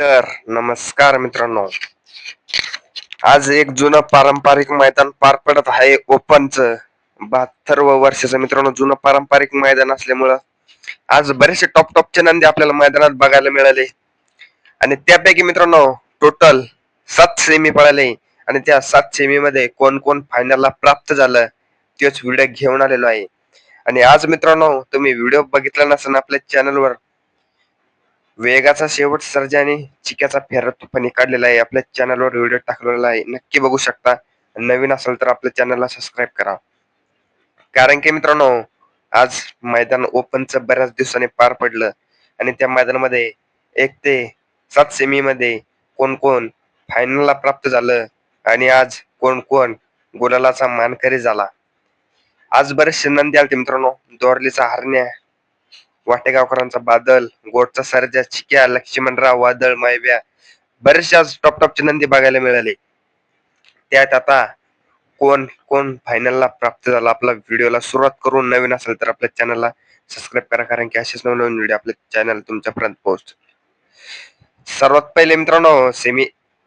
तर नमस्कार मित्रांनो. आज एक जुनं पारंपरिक मैदान पार पडत आहे ओपनच. 72 वर्षाचं मित्रांनो जुनं पारंपरिक मैदान असल्यामुळं आज बरेचसे टॉपचे नंदी आपल्याला मैदानात बघायला मिळाले. आणि त्यापैकी मित्रांनो टोटल 7 सेमी पळाले. आणि त्या 7 सेमी मध्ये कोण कोण फायनलला प्राप्त झालं तेच व्हिडिओ घेऊन आलेलो आहे. आणि आज मित्रांनो तुम्ही व्हिडिओ बघितला नसेल आपल्या चॅनलवर, वेगाचा शेवट सर्जाने चिक्याचा फेरा तुफानी काढलेला आहे. आपल्या चॅनलवर व्हिडिओ टाकलेला आहे, नक्की बघू शकता. नवीन असेल तर आपल्या चॅनलला सबस्क्राईब करा. कारण की मित्रांनो आज मैदान ओपनचं बऱ्याच दिवसांनी पार पडलं. आणि त्या मैदानामध्ये 1 ते 7 सेमी मध्ये कोण कोण फायनलला प्राप्त झालं आणि आज कोण कोण गुलालाचा मानकरी झाला. आज बरेचसे नंदी आलते मित्रांनो. दोरलीचा हरण्या, वाटेगावकरांचा बादल, गोटचा सर्जा, चिक्या, लक्ष्मणराव, वादळ, मायव्या, बरेचसे आज टॉपचे नंदी बघायला मिळाले. त्यात आता कोण कोण फायनलला प्राप्त झाला. आपला व्हिडिओला सुरुवात करून नवीन असेल तर आपल्या चॅनलला सबस्क्राईब करा, कारण की असेच नवीन व्हिडिओ आपल्या चॅनल तुमच्यापर्यंत पोहोचतो. सर्वात पहिले मित्रांनो सेमी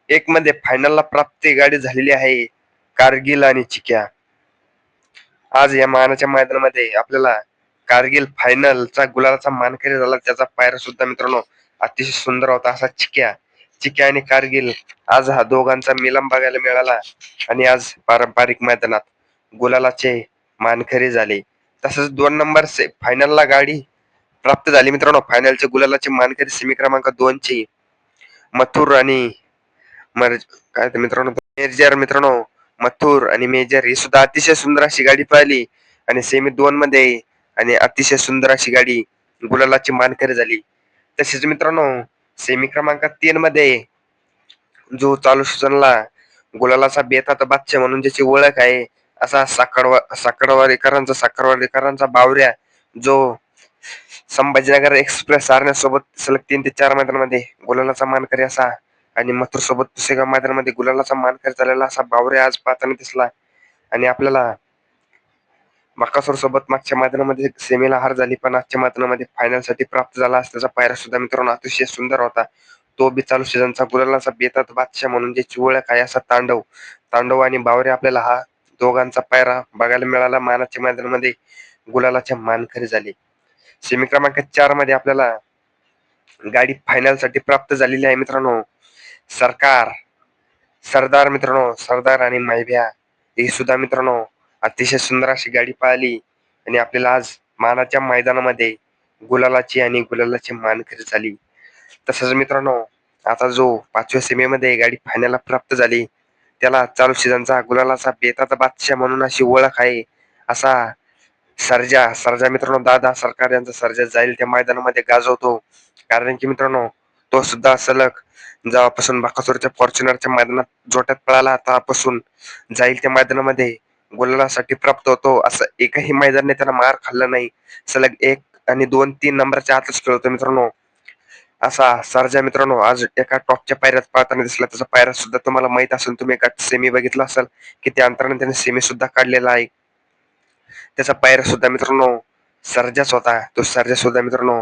1 मध्ये फायनलला प्राप्ती गाडी झालेली आहे कारगिल आणि चिक्या. आज या मानाच्या मैदानामध्ये आपल्याला कारगिल फायनलचा गुलालाचा मानकरी झाला. त्याचा पायरा सुद्धा मित्रांनो अतिशय सुंदर होता. असा चिक्या आणि कारगिल आज हा दोघांचा मिलम बघायला मिळाला. आणि आज पारंपरिक मैदानात गुलालाचे मानकरी झाले. तसंच 2 नंबर फायनलला गाडी प्राप्त झाली मित्रांनो. फायनलचे गुलालाचे मानकरी सेमी क्रमांक 2 ची मथुर आणि काय ते मित्रांनो मेजर मित्रांनो मथुर आणि मेजर ही सुद्धा अतिशय सुंदर अशी गाडी पाहिली. आणि सेमी 2 मध्ये आणि अतिशय सुंदर अशी गाडी गुलालाची मानकरी झाली. तसेच मित्रांनो सेमी क्रमांक 3 मध्ये जो चालू सीझनला गुलालाचा बेतात बादशाह म्हणून ज्याची ओळख आहे, असा साखरवाडीकरांचा बावऱ्या, जो संभाजीनगर एक्सप्रेस आरण्यासोबत सलग 3 ते 4 मैदानामध्ये गुलालाचा मानकरी असा आणि मथुर सोबत पुसेगाव मैदानामध्ये गुलालाचा मानकरी झालेला असा बावऱ्या आज पाहताना दिसला. आणि आपल्याला बकासूर सोबत मागच्या मैदानामध्ये सेमीला हार झाली, पण आजच्या मैदानामध्ये फायनल साठी प्राप्त झाला. त्याचा पायरा सुद्धा मित्रांनो अतिशय सुंदर होता. तो बी चालू सीझनचा गुलालाचा बेतात बादशाह म्हणून ज्याची ओळख आहे, असा तांडव आणि बावरे आपल्याला हा दोघांचा पायरा बघायला मिळाला. मानाच्या मैदानामध्ये गुलालाच्या मानकरी झाली. सेमी क्रमांक 4 मध्ये आपल्याला गाडी फायनल साठी प्राप्त झालेली आहे मित्रांनो. सरदार मित्रांनो, सरदार आणि मायभ्या ही सुद्धा मित्रांनो अतिशय सुंदर अशी गाडी पाहिली. आणि आपल्याला आज मानाच्या मैदानामध्ये गुलालाची मानकरी झाली. तसंच मित्रांनो आता जो 5व्या सेमीमध्ये गाडी फायनलला प्राप्त झाली, त्याला चालू सीझनचा गुलालाचा बेताचा बादशाह म्हणून अशी ओळख आहे, असा सर्जा मित्रांनो दादा सरकार यांचा सर्जा जाईल त्या मैदानामध्ये गाजवतो. कारण की मित्रांनो तो सुद्धा सलग जेव्हापासून बकासूरच्या फॉर्च्युनरच्या मैदानात जोट्यात पळाला तेव्हापासून जाईल त्या मैदानामध्ये गुलालासाठी प्राप्त होतो. असं एकही मैदानाने त्याला मार खाल्ला नाही. सलग 1 आणि 2, 3 नंबरच्या आतच खेळतो मित्रांनो. असा सर्जा मित्रांनो आज एका टॉपच्या पायऱ्यात पाहताना दिसला. त्याचा पायरा सुद्धा तुम्हाला माहित असेल, तुम्ही एका सेमी बघितला असेल की त्या अंतराने त्याने सेमी सुद्धा काढलेला आहे. त्याचा पायरा सुद्धा मित्रांनो सर्जाच होता. तो सर्जा सुद्धा मित्रांनो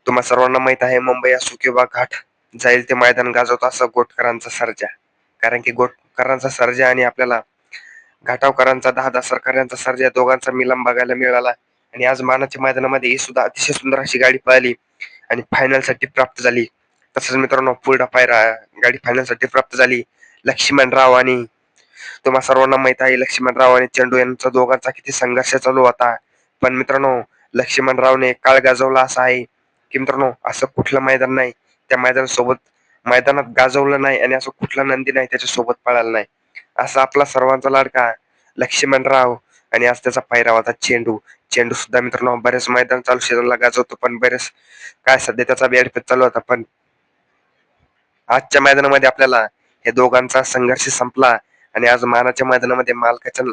तुम्हा सर्वांना माहित आहे, मुंबई असो किंवा घाट जाईल ते मैदान गाजवतो असं गोटकरांचा सर्जा. कारण की गोटकरांचा सर्जा आणि आपल्याला घाटावकरांचा दहा सरकार यांचा सर्जा दोघांचा मिलम बघायला मिळाला. आणि आज मानाच्या मैदानामध्ये ही सुद्धा अतिशय सुंदर अशी गाडी पाहिली आणि फायनल साठी प्राप्त झाली. तसंच मित्रांनो पुढा पायरा गाडी फायनल साठी प्राप्त झाली. लक्ष्मणराव आणि तुम्हा सर्वांना माहित आहे, लक्ष्मणराव आणि चेंडू यांचा दोघांचा किती संघर्ष चालू होता. पण मित्रांनो लक्ष्मणरावने काळ गाजवला असा आहे की मित्रांनो असं कुठलं मैदान नाही त्या मैदानात गाजवलं नाही आणि असं कुठला नंदी नाही त्याच्या सोबत पळाला नाही. असा आपला सर्वांचा लाडका लक्ष्मणराव. आणि आज त्याचा पायरा होता चेंडू सुद्धा मित्रांनो बरेच मैदान चालू सीझनला गाजवतो, पण बरेच काय सध्या त्याचा बॅडपेच चालू होता. पण आजच्या मैदानामध्ये आपल्याला हे दोघांचा संघर्ष संपला. आणि आज मानाच्या मैदानामध्ये मालकाच्या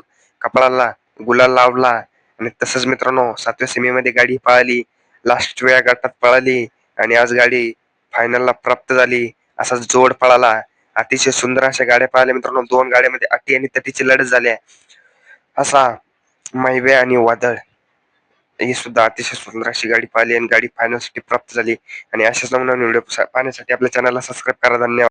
कपाळाला गुलाल लावला. आणि तसंच मित्रांनो 7व्या सेमीमध्ये गाडी पळाली, लास्ट वेळा गटात पळाली आणि आज गाडी फायनलला प्राप्त झाली. असा जोड पळाला. अतिशय सुंदर अशा गाड्या पळाल्या मित्रांनो. 2 गाड्यामध्ये अटी आणि तटीची लढत झाली. असा मायव्या आणि वादळ ही सुद्धा अतिशय सुंदर अशी गाडी पाहिली आणि गाडी फायनल साठी प्राप्त झाली. आणि अशाच नवीन व्हिडिओ पाहण्यासाठी आपल्या चॅनलला सबस्क्राईब करा. धन्यवाद.